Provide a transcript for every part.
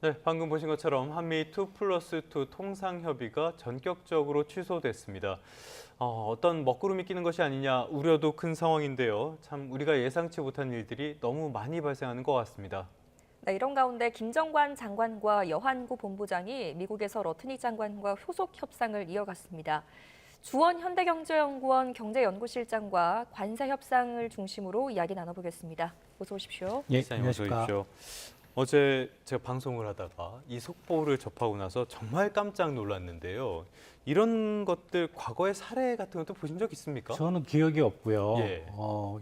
네, 방금 보신 것처럼 한미 2+2 통상협의가 전격적으로 취소됐습니다. 어떤 먹구름이 끼는 것이 아니냐 우려도 큰 상황인데요. 참 우리가 예상치 못한 일들이 너무 많이 발생하는 것 같습니다. 네, 이런 가운데 김정관 장관과 여한구 본부장이 미국에서 러트니 장관과 효속 협상을 이어갔습니다. 주원 현대경제연구원 경제연구실장과 관세 협상을 중심으로 이야기 나눠보겠습니다. 어서 오십시오. 예, 시장님 어서 안녕하십니까. 오십시오. 어제 제가 방송을 하다가 이 속보를 접하고 나서 정말 깜짝 놀랐는데요. 이런 것들 과거의 사례 같은 것도 보신 적 있습니까? 저는 기억이 없고요. 예.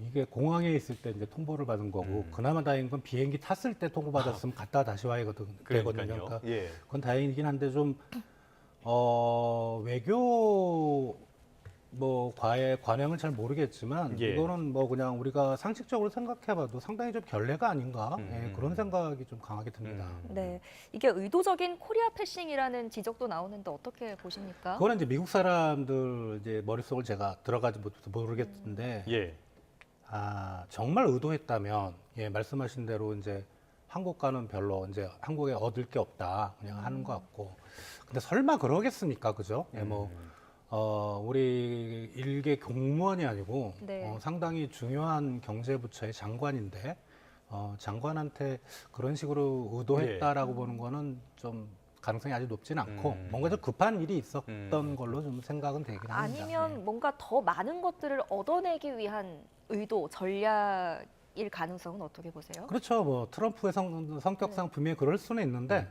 이게 공항에 있을 때 이제 통보를 받은 거고, 그나마 다행인 건 비행기 탔을 때 통보받았으면 갔다 다시 와야 되거든요. 그러니까요. 그러니까 예. 그건 다행이긴 한데 좀, 외교 뭐 과의 관행은 잘 모르겠지만 예. 이거는 뭐 그냥 우리가 상식적으로 생각해봐도 상당히 좀 결례가 아닌가 그런 생각이 좀 강하게 듭니다. 네, 이게 의도적인 코리아 패싱이라는 지적도 나오는데 어떻게 보십니까? 그거는 이제 미국 사람들 이제 머릿속을 제가 들어가지 못해서 모르겠는데 예. 정말 의도했다면 예 말씀하신 대로 이제 한국과는 별로 이제 한국에 얻을 게 없다 그냥 하는 것 같고 근데 설마 그러겠습니까 그죠? 예 뭐 우리 일개 공무원이 아니고 네. 상당히 중요한 경제부처의 장관인데 장관한테 그런 식으로 의도했다라고 보는 거는 좀 가능성이 아주 높지는 않고 뭔가 좀 급한 일이 있었던 걸로 좀 생각은 되긴 합니다. 아니면 뭔가 더 많은 것들을 얻어내기 위한 의도, 전략일 가능성은 어떻게 보세요? 그렇죠. 뭐 트럼프의 성격상 분명히 그럴 수는 있는데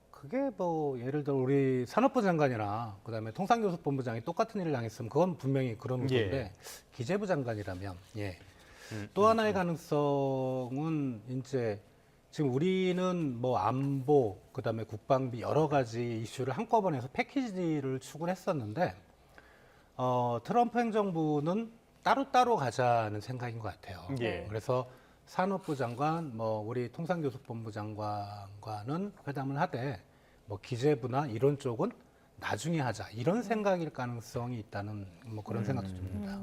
그게 뭐 예를 들어 우리 산업부 장관이나 그다음에 통상교섭본부장이 똑같은 일을 당했으면 그건 분명히 그런 건데 기재부 장관이라면 또 하나의 가능성은 이제 지금 우리는 뭐 안보 그다음에 국방비 여러 가지 이슈를 한꺼번에 해서 패키지를 추구했었는데 트럼프 행정부는 따로따로 가자는 생각인 것 같아요. 예. 그래서 산업부 장관, 뭐 우리 통상교섭본부 장관과는 회담을 하되 뭐 기재부나 이런 쪽은 나중에 하자 이런 생각일 가능성이 있다는 뭐 그런 생각도 듭니다.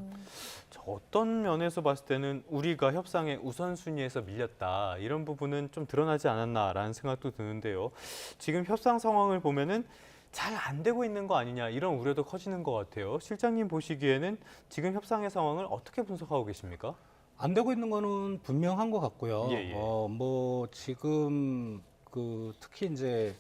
저 어떤 면에서 봤을 때는 우리가 협상의 우선순위에서 밀렸다 이런 부분은 좀 드러나지 않았나라는 생각도 드는데요. 지금 협상 상황을 보면은 잘 안 되고 있는 거 아니냐 이런 우려도 커지는 것 같아요. 실장님 보시기에는 지금 협상의 상황을 어떻게 분석하고 계십니까? 안 되고 있는 거는 분명한 것 같고요. 예, 예. 뭐 지금 그 특히 이제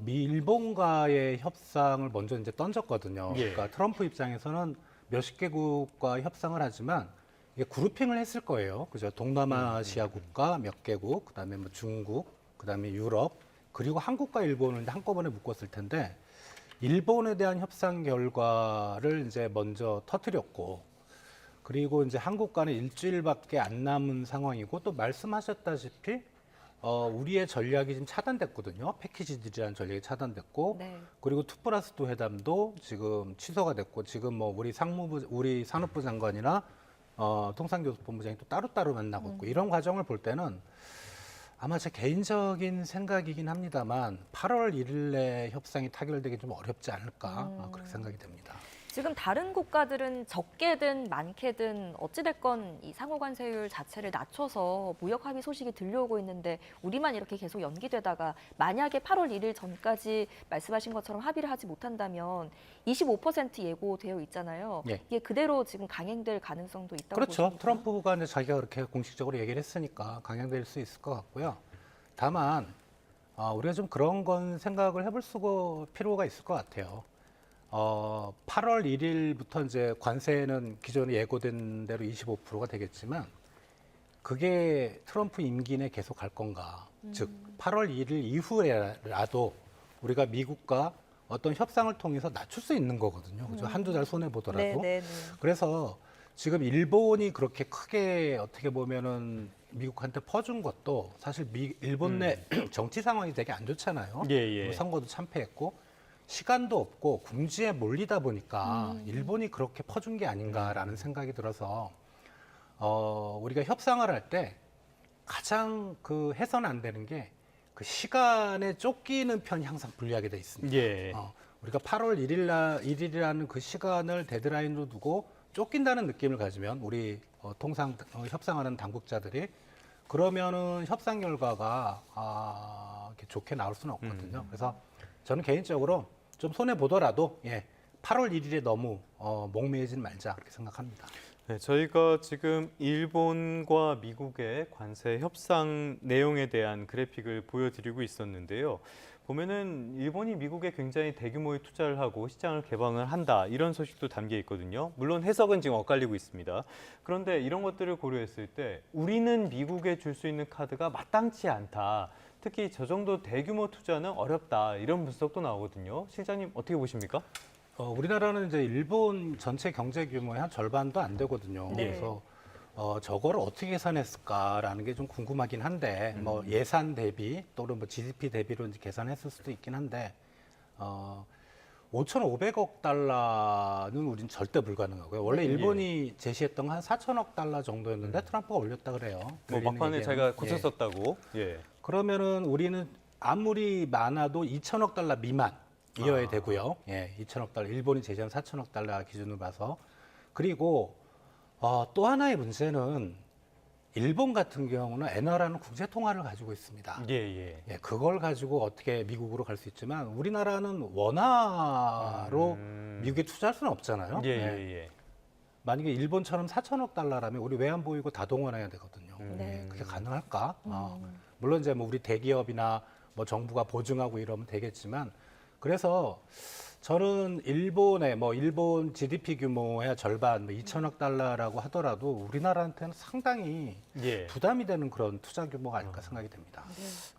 미 일본과의 협상을 먼저 이제 던졌거든요. 예. 그러니까 트럼프 입장에서는 몇십 개국과 협상을 하지만 이게 그룹핑을 했을 거예요. 그죠? 동남아시아 국가 몇 개국, 그다음에 뭐 중국, 그다음에 유럽, 그리고 한국과 일본을 이제 한꺼번에 묶었을 텐데 일본에 대한 협상 결과를 이제 먼저 터뜨렸고 그리고 이제 한국과는 일주일밖에 안 남은 상황이고 또 말씀하셨다시피 우리의 전략이 지금 차단됐거든요. 패키지들이라는 전략이 차단됐고 네. 그리고 2+2 회담도 지금 취소가 됐고 지금 뭐 우리 산업부 장관이나 통상교섭본부장이 또 따로따로 만나고 있고 이런 과정을 볼 때는 아마 제 개인적인 생각이긴 합니다만 8월 1일 내 협상이 타결되기 좀 어렵지 않을까 그렇게 생각이 됩니다. 지금 다른 국가들은 적게든 많게든 어찌됐건 이 상호 관세율 자체를 낮춰서 무역 합의 소식이 들려오고 있는데 우리만 이렇게 계속 연기되다가 만약에 8월 1일 전까지 말씀하신 것처럼 합의를 하지 못한다면 25% 예고되어 있잖아요. 예. 이게 그대로 지금 강행될 가능성도 있다고 그렇죠. 보십니까? 트럼프가 이제 자기가 그렇게 공식적으로 얘기를 했으니까 강행될 수 있을 것 같고요. 다만 우리가 좀 그런 건 생각을 해볼 필요가 있을 것 같아요. 8월 1일부터 이제 관세는 기존에 예고된 대로 25%가 되겠지만 그게 트럼프 임기 내 계속 갈 건가? 즉 8월 1일 이후에라도 우리가 미국과 어떤 협상을 통해서 낮출 수 있는 거거든요. 그죠? 한두 달 손해 보더라도. 네, 네, 네. 그래서 지금 일본이 그렇게 크게 어떻게 보면은 미국한테 퍼준 것도 사실 일본 내 정치 상황이 되게 안 좋잖아요. 예, 예. 선거도 참패했고 시간도 없고 궁지에 몰리다 보니까 일본이 그렇게 퍼준 게 아닌가라는 생각이 들어서 우리가 협상을 할 때 가장 그 해서는 안 되는 게 그 시간에 쫓기는 편이 항상 불리하게 돼 있습니다. 예. 우리가 8월 1일이라는 그 시간을 데드라인으로 두고 쫓긴다는 느낌을 가지면 우리 협상하는 당국자들이 그러면은 협상 결과가 좋게 나올 수는 없거든요. 그래서 저는 개인적으로 좀 손해 보더라도 8월 1일에 너무 목매이진 말자 그렇게 생각합니다. 네, 저희가 지금 일본과 미국의 관세 협상 내용에 대한 그래픽을 보여드리고 있었는데요. 보면은 일본이 미국에 굉장히 대규모의 투자를 하고 시장을 개방을 한다 이런 소식도 담겨 있거든요. 물론 해석은 지금 엇갈리고 있습니다. 그런데 이런 것들을 고려했을 때 우리는 미국에 줄 수 있는 카드가 마땅치 않다. 특히 저 정도 대규모 투자는 어렵다 이런 분석도 나오거든요. 실장님 어떻게 보십니까? 우리나라는 이제 일본 전체 경제 규모의 한 절반도 안 되거든요. 네. 그래서 저거를 어떻게 계산했을까라는 게 좀 궁금하긴 한데 뭐 예산 대비 또는 뭐 GDP 대비로 이제 계산했을 수도 있긴 한데 5,500억 달러는 우린 절대 불가능하고요. 원래 일본이 제시했던 건 한 4천억 달러 정도였는데 트럼프가 올렸다 그래요. 뭐 막판에 자기가 고쳤었다고. 예. 그러면은 우리는 아무리 많아도 2천억 달러 미만이어야 되고요. 2천억 달러. 일본이 제시한 4천억 달러 기준으로 봐서. 그리고 또 하나의 문제는 일본 같은 경우는 엔화라는 국제 통화를 가지고 있습니다. 예. 그걸 가지고 어떻게 미국으로 갈 수 있지만 우리나라는 원화로 미국에 투자할 수는 없잖아요. 예. 만약에 일본처럼 4천억 달러라면 우리 외환 보유고 다 동원해야 되거든요. 네. 그게 가능할까? 물론 이제 뭐 우리 대기업이나 뭐 정부가 보증하고 이러면 되겠지만 그래서 저는 일본 GDP 규모의 절반 2천억 달러라고 하더라도 우리나라한테는 상당히 부담이 되는 그런 투자 규모가 아닐까 생각이 됩니다.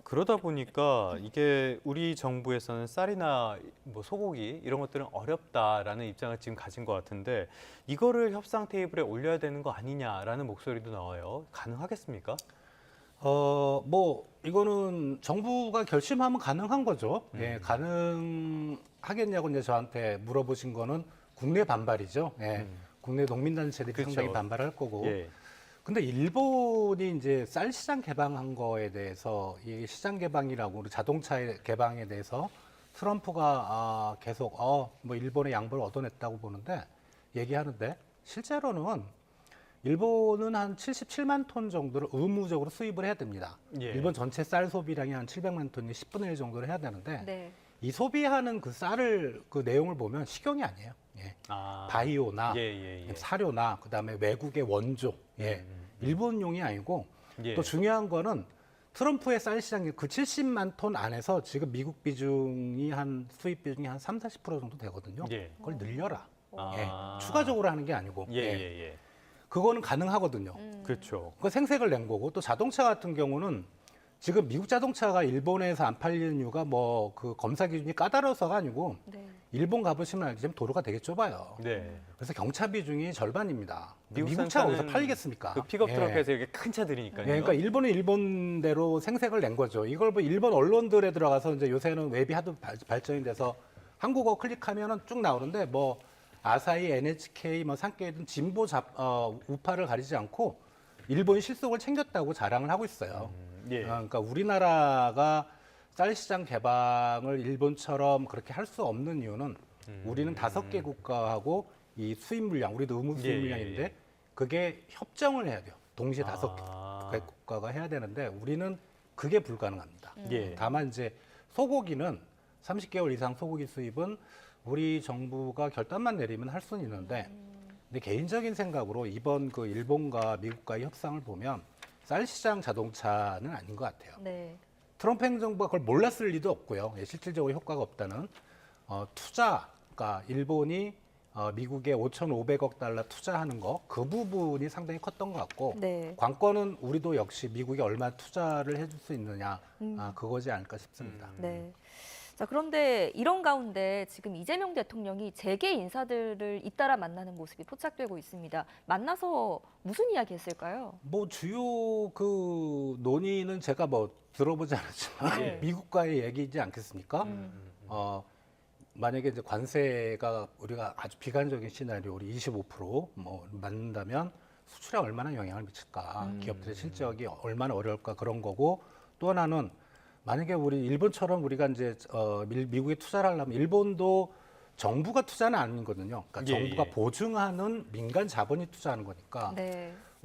그러다 보니까 이게 우리 정부에서는 쌀이나 뭐 소고기 이런 것들은 어렵다라는 입장을 지금 가진 것 같은데 이거를 협상 테이블에 올려야 되는 거 아니냐라는 목소리도 나와요. 가능하겠습니까? 이거는 정부가 결심하면 가능한 거죠. 가능하겠냐고 이제 저한테 물어보신 거는 국내 반발이죠. 국내 농민단체들이 그렇죠. 상당히 반발할 거고. 예. 근데 일본이 이제 쌀 시장 개방한 거에 대해서 이 시장 개방이라고 우리 자동차 개방에 대해서 트럼프가 계속 뭐 일본의 양보를 얻어냈다고 보는데 얘기하는데 실제로는 일본은 한 77만 톤 정도를 의무적으로 수입을 해야 됩니다. 일본 전체 쌀 소비량이 한 700만 톤이 10분의 1 정도를 해야 되는데 이 소비하는 그 쌀을 그 내용을 보면 식용이 아니에요. 바이오나 사료나 그다음에 외국의 원조, 일본용이 아니고 또 중요한 거는 트럼프의 쌀 시장이 그 70만 톤 안에서 지금 미국 비중이 수입 비중이 한 30, 40% 정도 되거든요. 그걸 늘려라. 추가적으로 하는 게 아니고. 그거는 가능하거든요. 그렇죠. 그 생색을 낸 거고 또 자동차 같은 경우는 지금 미국 자동차가 일본에서 안 팔리는 이유가 뭐 그 검사 기준이 까다로워서가 아니고 일본 가보시면 알겠지만 도로가 되게 좁아요. 그래서 경차 비중이 절반입니다. 미국 차가 어디서 팔리겠습니까? 그 픽업 트럭에서 이렇게 큰 차들이니까요. 그러니까 일본은 일본대로 생색을 낸 거죠. 이걸 뭐 일본 언론들에 들어가서 이제 요새는 웹이 하도 발전이 돼서 한국어 클릭하면은 쭉 나오는데 뭐 아사히, NHK, 뭐 산케이든 진보 우파를 가리지 않고 일본이 실속을 챙겼다고 자랑을 하고 있어요. 그러니까 우리나라가 쌀 시장 개방을 일본처럼 그렇게 할 수 없는 이유는 우리는 5개 국가하고 이 수입 물량, 우리도 의무 수입 물량인데 그게 협정을 해야 돼요. 동시에 5개 국가가 해야 되는데 우리는 그게 불가능합니다. 다만 이제 소고기는 30개월 이상 소고기 수입은 우리 정부가 결단만 내리면 할 수는 있는데 근데 개인적인 생각으로 이번 그 일본과 미국과의 협상을 보면 쌀 시장 자동차는 아닌 것 같아요. 트럼프 행정부가 그걸 몰랐을 리도 없고요. 실질적으로 효과가 없다는 투자가 일본이 미국에 5,500억 달러 투자하는 거 그 부분이 상당히 컸던 것 같고 관건은 우리도 역시 미국에 얼마 투자를 해줄 수 있느냐 그거지 않을까 싶습니다. 자, 그런데 이런 가운데 지금 이재명 대통령이 재계 인사들을 잇따라 만나는 모습이 포착되고 있습니다. 만나서 무슨 이야기 했을까요? 뭐 주요 그 논의는 제가 뭐 들어보지 않았지만 미국과의 얘기이지 않겠습니까? 만약에 이제 관세가 우리가 아주 비관적인 시나리오 우리 25%뭐 맞는다면 수출에 얼마나 영향을 미칠까? 기업들의 실적이 얼마나 어려울까 그런 거고 또 하나는 만약에 우리 일본처럼 우리가 이제 미국에 투자를 하려면 일본도 정부가 투자는 아니거든요. 그러니까 정부가 보증하는 민간 자본이 투자하는 거니까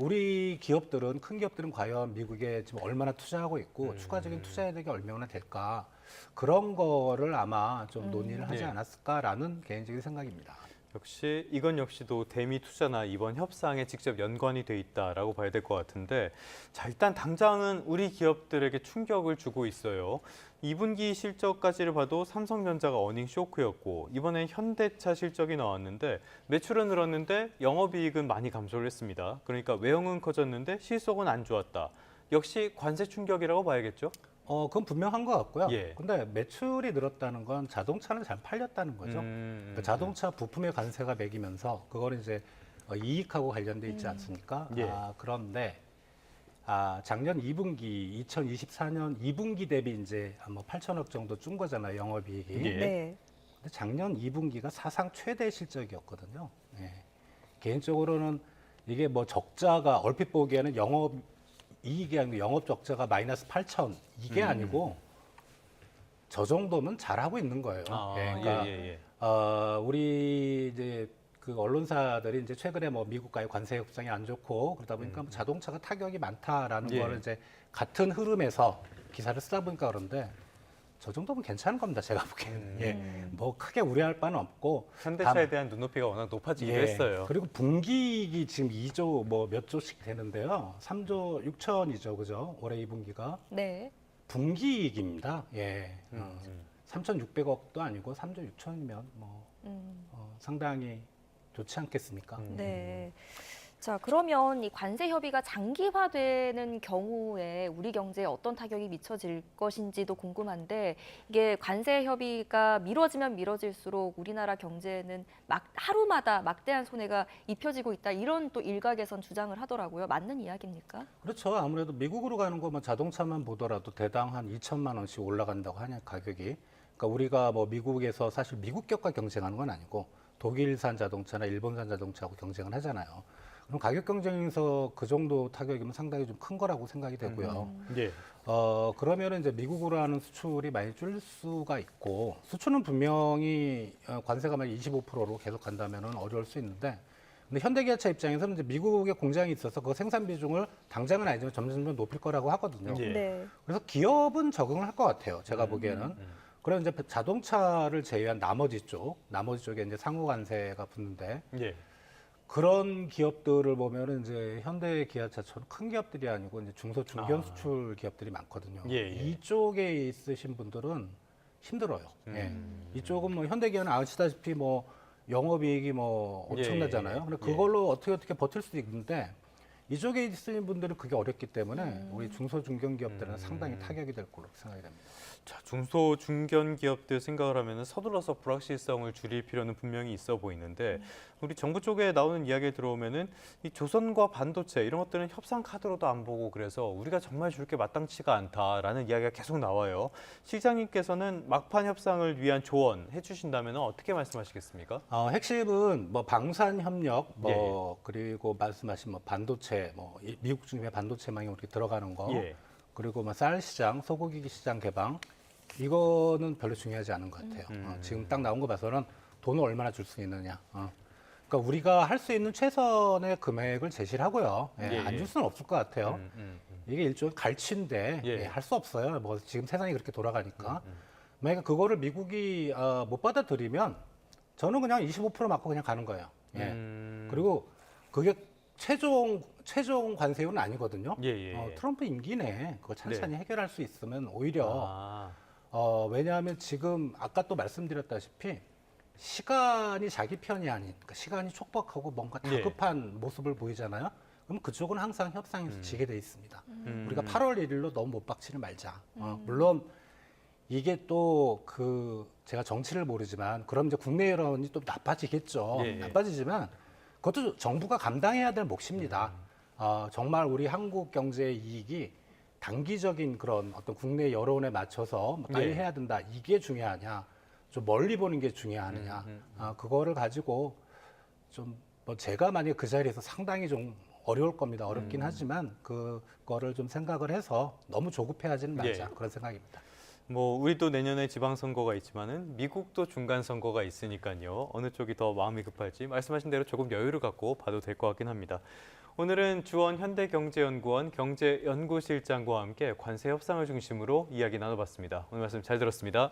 우리 기업들은 큰 기업들은 과연 미국에 지금 얼마나 투자하고 있고 추가적인 투자 혜택이 얼마나 될까 그런 거를 아마 좀 논의를 하지 예. 않았을까라는 개인적인 생각입니다. 역시 이건 역시도 대미 투자나 이번 협상에 직접 연관이 돼 있다라고 봐야 될 것 같은데, 자, 일단 당장은 우리 기업들에게 충격을 주고 있어요. 2분기 실적까지를 봐도 삼성전자가 어닝 쇼크였고, 이번에 현대차 실적이 나왔는데 매출은 늘었는데 영업이익은 많이 감소를 했습니다. 그러니까 외형은 커졌는데 실속은 안 좋았다. 역시 관세 충격이라고 봐야겠죠? 그건 분명한 것 같고요. 예. 근데 매출이 늘었다는 건 자동차는 잘 팔렸다는 거죠. 그러니까 자동차 부품의 관세가 매기면서 그거는 이제 이익하고 관련돼 있지 않습니까? 예. 그런데 작년 2분기 2024년 2분기 대비 이제 뭐 8천억 정도 준 거잖아요, 영업이익이. 예. 네. 근데 작년 2분기가 사상 최대 실적이었거든요. 예. 개인적으로는 이게 뭐 적자가 얼핏 보기에는 영업 이익이 아니고 영업 적자가 마이너스 8천 이게 아니고 저 정도면 잘하고 있는 거예요. 그러니까 우리 이제 그 언론사들이 이제 최근에 뭐 미국과의 관세 협상이 안 좋고 그러다 보니까 뭐 자동차가 타격이 많다라는 예. 거를 이제 같은 흐름에서 기사를 쓰다 보니까 그런데 저 정도면 괜찮은 겁니다. 제가 보기에는. 예. 뭐 크게 우려할 바는 없고 현대차에 대한 눈높이가 워낙 높아지기도 했어요. 그리고 분기이익이 지금 2조 뭐 몇 조씩 되는데요. 3조 6천이죠. 그죠? 올해 2분기가. 네. 분기이익입니다. 예. 3,600억도 아니고 3조 6천이면 뭐 상당히 좋지 않겠습니까? 네. 자, 그러면 이 관세 협의가 장기화되는 경우에 우리 경제에 어떤 타격이 미쳐질 것인지도 궁금한데, 이게 관세 협의가 미뤄지면 미뤄질수록 우리나라 경제는 하루마다 막대한 손해가 입혀지고 있다, 이런 또 일각에선 주장을 하더라고요. 맞는 이야기입니까? 그렇죠. 아무래도 미국으로 가는 거 뭐 자동차만 보더라도 대당 한 2천만 원씩 올라간다고 하냐 가격이. 그러니까 우리가 뭐 미국에서 사실 미국 기업과 경쟁하는 건 아니고 독일산 자동차나 일본산 자동차하고 경쟁을 하잖아요. 그럼 가격 경쟁에서 그 정도 타격이면 상당히 좀 큰 거라고 생각이 되고요. 예. 그러면은 이제 미국으로 하는 수출이 많이 줄 수가 있고, 수출은 분명히 관세가 만약 25%로 계속 간다면은 어려울 수 있는데, 근데 현대기아차 입장에서는 이제 미국에 공장이 있어서 그 생산 비중을 당장은 아니지만 점점 높일 거라고 하거든요. 예. 네. 그래서 기업은 적응을 할 것 같아요. 제가 보기에는. 그래서 이제 자동차를 제외한 나머지 쪽에 이제 상호 관세가 붙는데, 예. 그런 기업들을 보면은 이제 현대 기아차처럼 큰 기업들이 아니고 이제 중소 중견 수출 기업들이 많거든요. 예, 예. 이쪽에 있으신 분들은 힘들어요. 예. 이쪽은 뭐 현대기아는 아시다시피 뭐 영업이익이 뭐 엄청나잖아요. 예, 예. 근데 그걸로 어떻게 버틸 수도 있는데 이쪽에 있으신 분들은 그게 어렵기 때문에 우리 중소 중견 기업들은 상당히 타격이 될 걸로 생각이 됩니다. 자, 중소 중견 기업들 생각을 하면 서둘러서 불확실성을 줄일 필요는 분명히 있어 보이는데, 우리 정부 쪽에 나오는 이야기에 들어오면은 이 조선과 반도체 이런 것들은 협상 카드로도 안 보고, 그래서 우리가 정말 줄 게 마땅치가 않다라는 이야기가 계속 나와요. 실장님께서는 막판 협상을 위한 조언 해주신다면 어떻게 말씀하시겠습니까? 핵심은 뭐 방산 협력, 뭐 그리고 말씀하신 뭐 반도체, 뭐 미국 중심의 반도체망이 이렇게 들어가는 거, 예. 그리고 뭐 쌀 시장, 소고기 시장 개방, 이거는 별로 중요하지 않은 것 같아요. 지금 딱 나온 거 봐서는 돈을 얼마나 줄 수 있느냐. 그러니까 우리가 할 수 있는 최선의 금액을 제시를 하고요. 예, 안 예. 줄 수는 없을 것 같아요. 이게 일종의 갈취인데 예. 할 수 없어요. 뭐 지금 세상이 그렇게 돌아가니까. 만약에 그거를 미국이 못 받아들이면 저는 그냥 25% 맞고 그냥 가는 거예요. 예. 그리고 그게 최종 관세율은 아니거든요. 예, 예. 트럼프 임기 내에 그거 찬찬히 해결할 수 있으면 오히려 왜냐하면 지금 아까 또 말씀드렸다시피 시간이 자기 편이 아닌, 그러니까 시간이 촉박하고 뭔가 다급한 모습을 보이잖아요. 그럼 그쪽은 항상 협상에서 지게 돼 있습니다. 우리가 8월 1일로 너무 못 박치를 말자. 물론 이게 또 제가 정치를 모르지만 그럼 이제 국내 여론이 또 나빠지겠죠. 예, 예. 나빠지지만 그것도 정부가 감당해야 될 몫입니다. 정말 우리 한국 경제의 이익이 단기적인 그런 어떤 국내 여론에 맞춰서 빨리 예. 해야 된다. 이게 중요하냐, 좀 멀리 보는 게 중요하느냐. 그거를 가지고 좀 뭐 제가 만약에 그 자리에서 상당히 좀 어려울 겁니다. 어렵긴 하지만 그거를 좀 생각을 해서 너무 조급해하지는 말자. 예. 그런 생각입니다. 뭐 우리도 내년에 지방선거가 있지만은 미국도 중간선거가 있으니까요. 어느 쪽이 더 마음이 급할지 말씀하신 대로 조금 여유를 갖고 봐도 될 것 같긴 합니다. 오늘은 주원 현대경제연구원 경제연구실장과 함께 관세 협상을 중심으로 이야기 나눠봤습니다. 오늘 말씀 잘 들었습니다.